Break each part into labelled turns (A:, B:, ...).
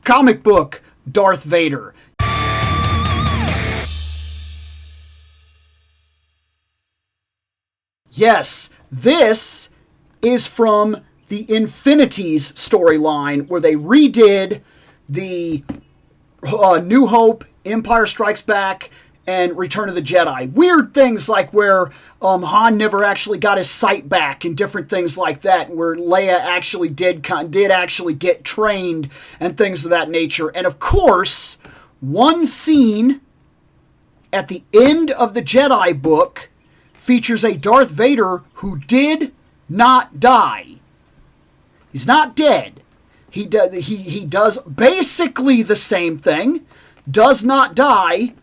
A: comic book Darth Vader. Yes, this is from the Infinities storyline where they redid the New Hope, Empire Strikes Back, and Return of the Jedi. Weird things like where Han never actually got his sight back and different things like that, where Leia actually did actually get trained and things of that nature. And of course, one scene at the end of the Jedi book features a Darth Vader who did not die. He's not dead. He does basically the same thing, does not die,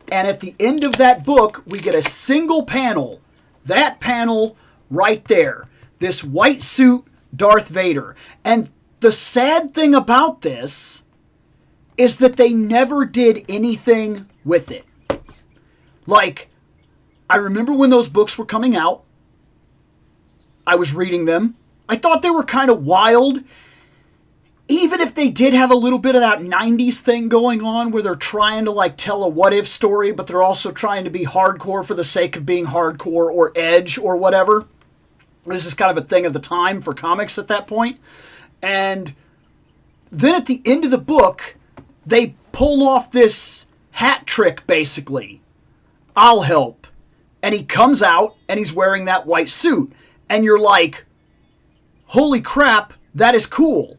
A: and at the end of that book, we get a single panel. That panel right there. This white suit Darth Vader. And the sad thing about this is that they never did anything with it. Like, I remember when those books were coming out, I was reading them. I thought they were kind of wild. Even if they did have a little bit of that 90s thing going on where they're trying to like tell a what if story, but they're also trying to be hardcore for the sake of being hardcore or edge or whatever. This is kind of a thing of the time for comics at that point. And then at the end of the book, they pull off this hat trick basically. I'll help. And he comes out and he's wearing that white suit. And you're like, holy crap, that is cool.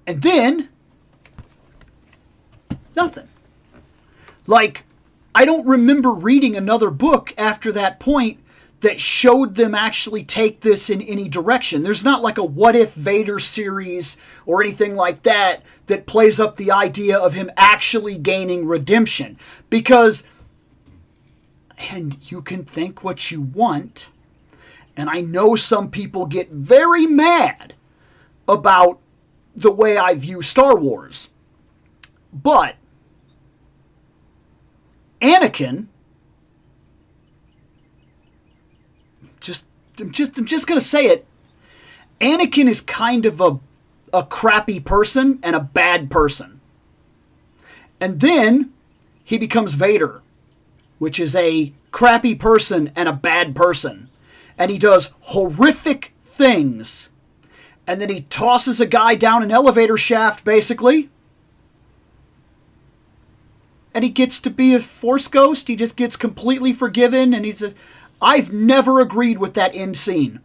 A: And then, nothing. Like, I don't remember reading another book after that point that showed them actually take this in any direction. There's not like a What If Vader series or anything like that that plays up the idea of him actually gaining redemption. Because, and you can think what you want, and I know some people get very mad about the way I view Star Wars. But Anakin, I'm just going to say it, Anakin is kind of a crappy person and a bad person. And then he becomes Vader, which is a crappy person and a bad person. And he does horrific things. And then he tosses a guy down an elevator shaft, basically. And he gets to be a Force ghost. He just gets completely forgiven. And I've never agreed with that end scene.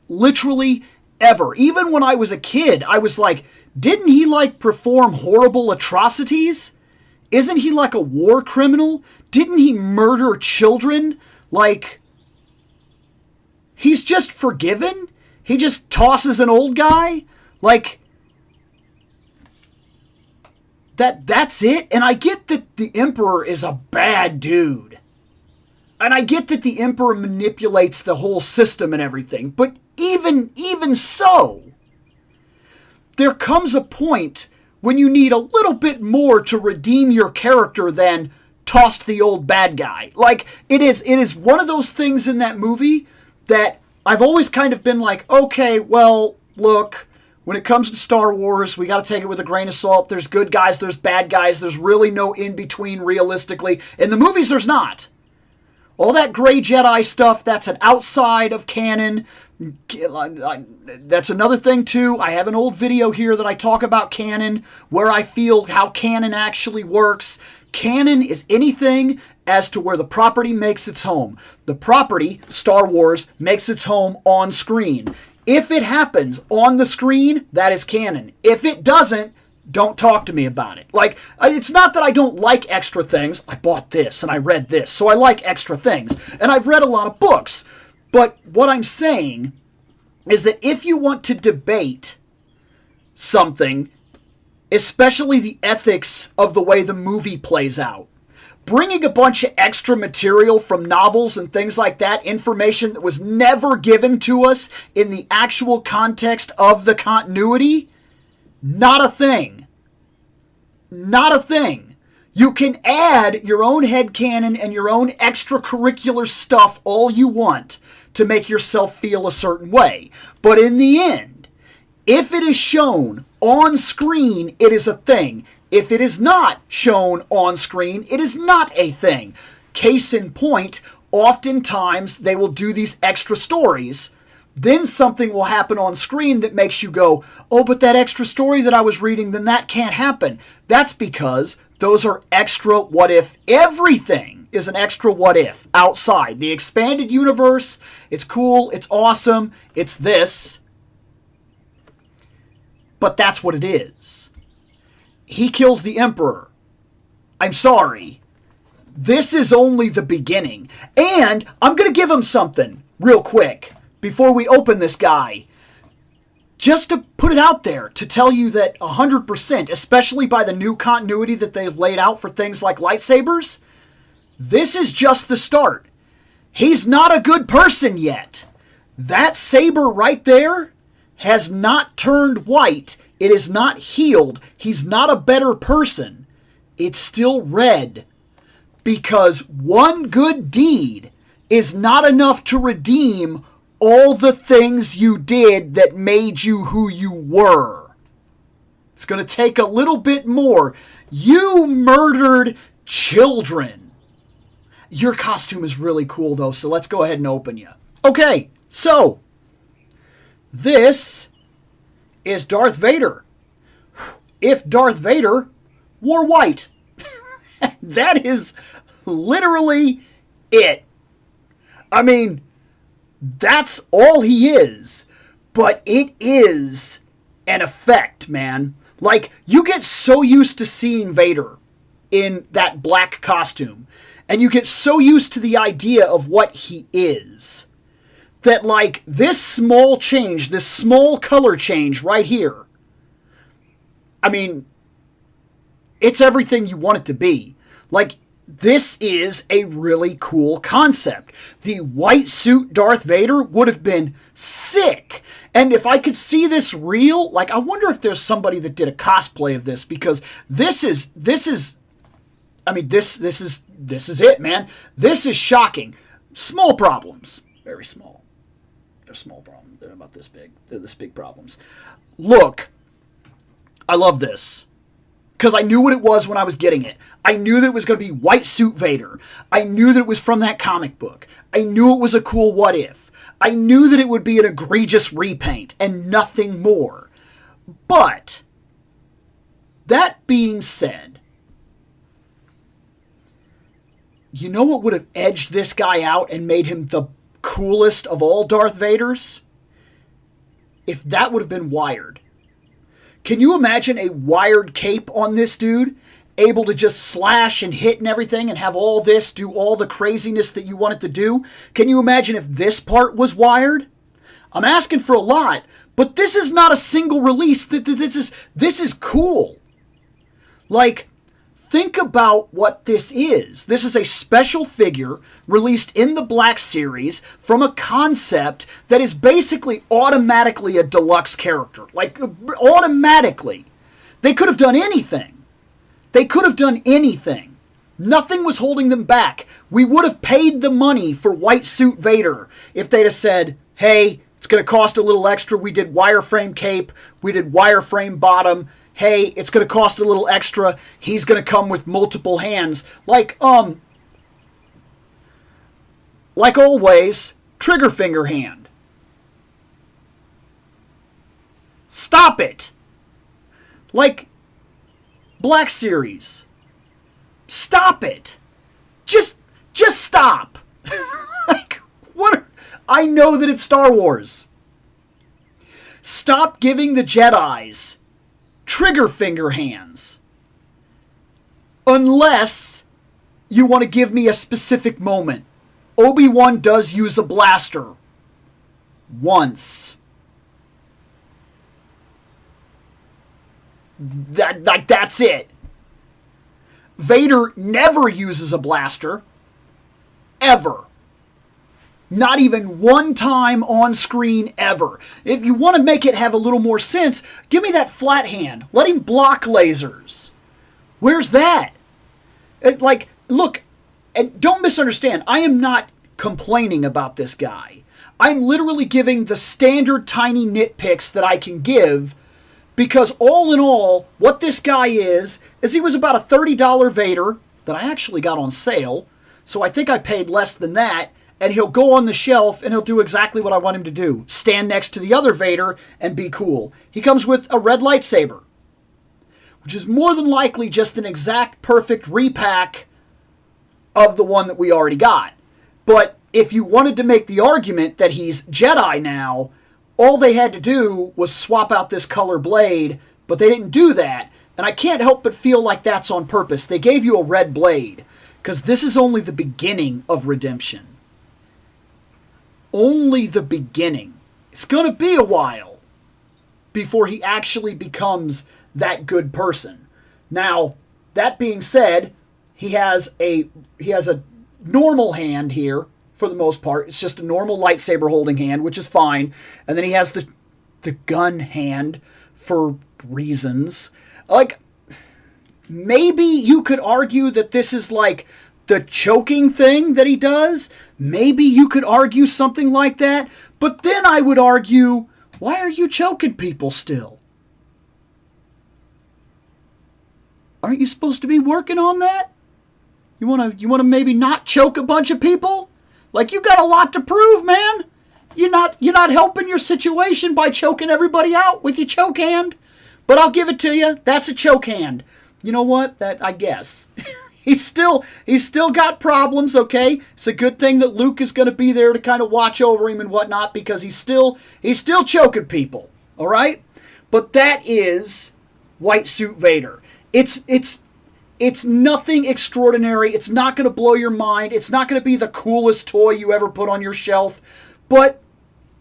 A: Literally, ever. Even when I was a kid, I was like, didn't he, like, perform horrible atrocities? Isn't he, like, a war criminal? Didn't he murder children? Like, he's just forgiven? He just tosses an old guy? Like, that's it? And I get that the Emperor is a bad dude. And I get that the Emperor manipulates the whole system and everything. But even so, there comes a point when you need a little bit more to redeem your character than tossed the old bad guy. Like, it is one of those things in that movie that I've always kind of been like, okay, well, look, when it comes to Star Wars, we got to take it with a grain of salt. There's good guys, there's bad guys. There's really no in-between realistically. In the movies, there's not. All that gray Jedi stuff, that's an outside of canon. That's another thing, too. I have an old video here that I talk about canon, where I feel how canon actually works. Canon is anything as to where the property makes its home. The property, Star Wars, makes its home on screen. If it happens on the screen, that is canon. If it doesn't, don't talk to me about it. Like, it's not that I don't like extra things. I bought this and I read this, so I like extra things. And I've read a lot of books. But what I'm saying is that if you want to debate something, especially the ethics of the way the movie plays out, bringing a bunch of extra material from novels and things like that, information that was never given to us in the actual context of the continuity, not a thing. Not a thing. You can add your own headcanon and your own extracurricular stuff all you want to make yourself feel a certain way. But in the end, If it is shown on screen, it is a thing. If it is not shown on screen, it is not a thing. Case in point, oftentimes they will do these extra stories. Then something will happen on screen that makes you go, oh, but that extra story that I was reading, then that can't happen. That's because those are extra what if. Everything is an extra what if outside. The expanded universe, it's cool, it's awesome, it's this. But that's what it is. He kills the Emperor. I'm sorry. This is only the beginning. And I'm going to give him something real quick before we open this guy. Just to put it out there, to tell you that 100%, especially by the new continuity that they've laid out for things like lightsabers, this is just the start. He's not a good person yet. That saber right there has not turned white. It is not healed. He's not a better person. It's still red. Because one good deed is not enough to redeem all the things you did that made you who you were. It's going to take a little bit more. You murdered children. Your costume is really cool, though, so let's go ahead and open you. Okay, so this is Darth Vader. If Darth Vader wore white. That is literally it. I mean, that's all he is. But it is an effect, man. Like, you get so used to seeing Vader in that black costume, and you get so used to the idea of what he is, that, like, this small change, this small color change right here, I mean, it's everything you want it to be. Like, this is a really cool concept. The white suit Darth Vader would have been sick. And if I could see this real, like, I wonder if there's somebody that did a cosplay of this, because this is I mean, this is it, man. This is shocking. Small problems. Very small. They're small problems. They're about this big. They're this big problems. Look, I love this. Because I knew what it was when I was getting it. I knew that it was going to be White Suit Vader. I knew that it was from that comic book. I knew it was a cool what if. I knew that it would be an egregious repaint and nothing more. But, that being said, you know what would have edged this guy out and made him the coolest of all Darth Vaders? If that would have been wired. Can you imagine a wired cape on this dude? Able to just slash and hit and everything and have all this do all the craziness that you want it to do? Can you imagine if this part was wired? I'm asking for a lot, but this is not a single release. This is cool. Like, think about what this is. This is a special figure released in the Black Series from a concept that is basically automatically a deluxe character. Like, automatically. They could have done anything. They could have done anything. Nothing was holding them back. We would have paid the money for White Suit Vader if they'd have said, hey, it's going to cost a little extra. We did wireframe cape. We did wireframe bottom. Hey, it's going to cost a little extra. He's going to come with multiple hands. Like always, trigger finger hand. Stop it. Like, Black Series. Stop it. Just stop. Like, what? I know that it's Star Wars. Stop giving the Jedis trigger finger hands. Unless you want to give me a specific moment. Obi-Wan does use a blaster. Once. That's it. Vader never uses a blaster. Ever. Not even one time on screen ever. If you want to make it have a little more sense, give me that flat hand. Let him block lasers. Where's that? Look, and don't misunderstand, I am not complaining about this guy. I'm literally giving the standard tiny nitpicks that I can give, because all in all, what this guy is he was about a $30 Vader that I actually got on sale, so I think I paid less than that, and he'll go on the shelf and he'll do exactly what I want him to do. Stand next to the other Vader and be cool. He comes with a red lightsaber, which is more than likely just an exact perfect repack of the one that we already got. But if you wanted to make the argument that he's Jedi now, all they had to do was swap out this color blade, but they didn't do that. And I can't help but feel like that's on purpose. They gave you a red blade, because this is only the beginning of redemption. Only the beginning. It's going to be a while before he actually becomes that good person. Now, that being said, he has a normal hand here for the most part. It's just a normal lightsaber holding hand, which is fine. And then he has the gun hand for reasons. Like, maybe you could argue that this is like the choking thing that he does. Maybe you could argue something like that. But then I would argue, why are you choking people still? Aren't you supposed to be working on that? You wanna maybe not choke a bunch of people? Like, you got a lot to prove, man. You're not helping your situation by choking everybody out with your choke hand. But I'll give it to you. That's a choke hand. You know what? That, I guess. He's still got problems, okay? It's a good thing that Luke is going to be there to kind of watch over him and whatnot, because he's still choking people, all right? But that is White Suit Vader. It's nothing extraordinary. It's not going to blow your mind. It's not going to be the coolest toy you ever put on your shelf. But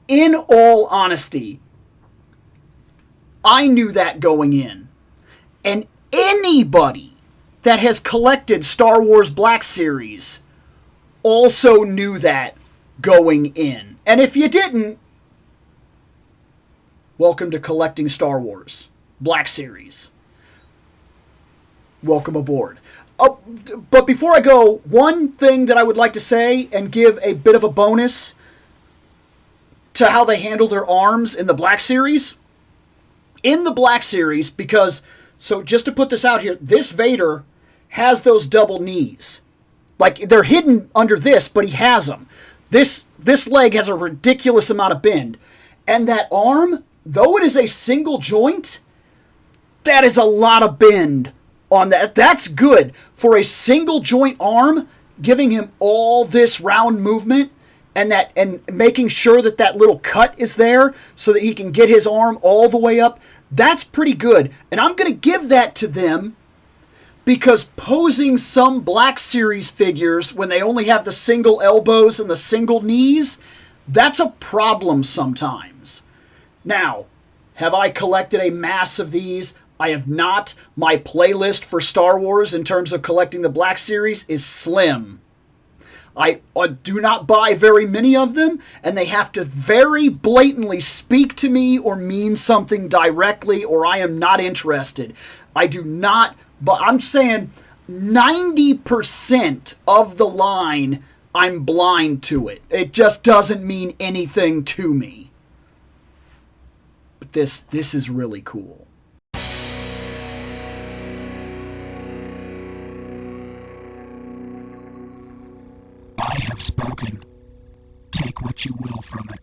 A: in all honesty, I knew that going in. And anybody that has collected Star Wars Black Series also knew that going in. And if you didn't, welcome to collecting Star Wars Black Series. Welcome aboard. Oh, but before I go, one thing that I would like to say and give a bit of a bonus to how they handle their arms in the Black Series. In the Black Series, because, so just to put this out here, this Vader has those double knees. Like, they're hidden under this, but he has them. This leg has a ridiculous amount of bend. And that arm, though it is a single joint, that is a lot of bend on that. That's good for a single joint arm, giving him all this round movement and making sure that that little cut is there so that he can get his arm all the way up. That's pretty good. And I'm going to give that to them, because posing some Black Series figures when they only have the single elbows and the single knees, that's a problem sometimes. Now, have I collected a mass of these? I have not. My playlist for Star Wars in terms of collecting the Black Series is slim. I do not buy very many of them, and they have to very blatantly speak to me or mean something directly, or I am not interested. I do not, but I'm saying 90% of the line, I'm blind to it. It just doesn't mean anything to me. But this is really cool.
B: I have spoken. Take what you will from it.